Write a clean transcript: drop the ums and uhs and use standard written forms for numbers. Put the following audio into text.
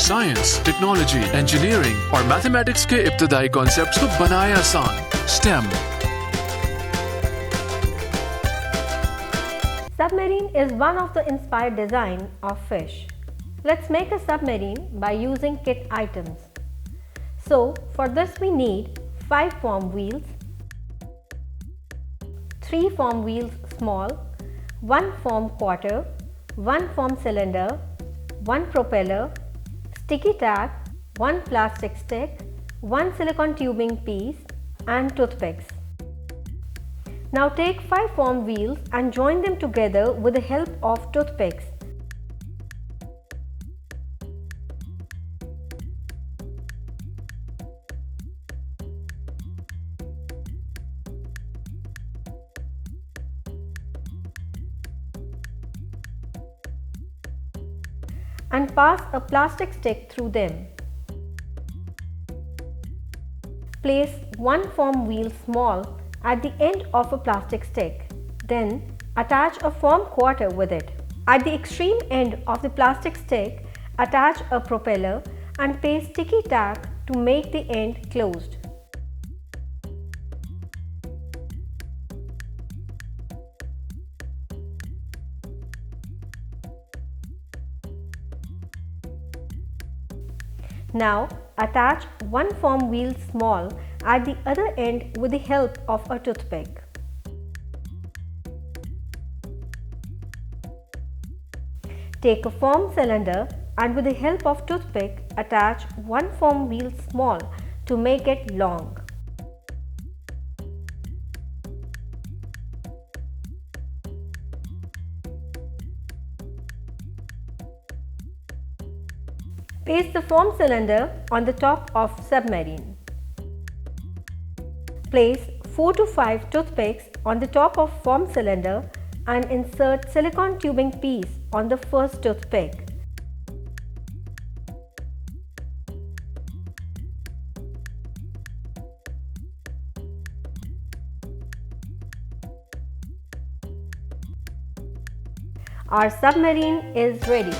Science, technology, engineering और mathematics के इब्तदाई कॉन्सेप्ट्स को बनाया आसान। STEM। Submarine is one of the inspired design of fish. Let's make a submarine by using kit items. So for this we need 5 foam wheels, 3 foam wheels small, 1 foam quarter, 1 foam cylinder, 1 propeller, sticky tack, 1 plastic stick, 1 silicone tubing piece and toothpicks. Now take 5 foam wheels and join them together with the help of toothpicks. And pass a plastic stick through them. Place 1 foam wheel small at the end of a plastic stick. Then attach a foam quarter with it. At the extreme end of the plastic stick, attach a propeller and paste sticky tack to make the end closed. Now attach 1 foam wheel small at the other end with the help of a toothpick. Take a foam cylinder and with the help of toothpick attach 1 foam wheel small to make it long. Paste the foam cylinder on the top of submarine. Place 4 to 5 toothpicks on the top of foam cylinder and insert silicone tubing piece on the first toothpick. Our submarine is ready.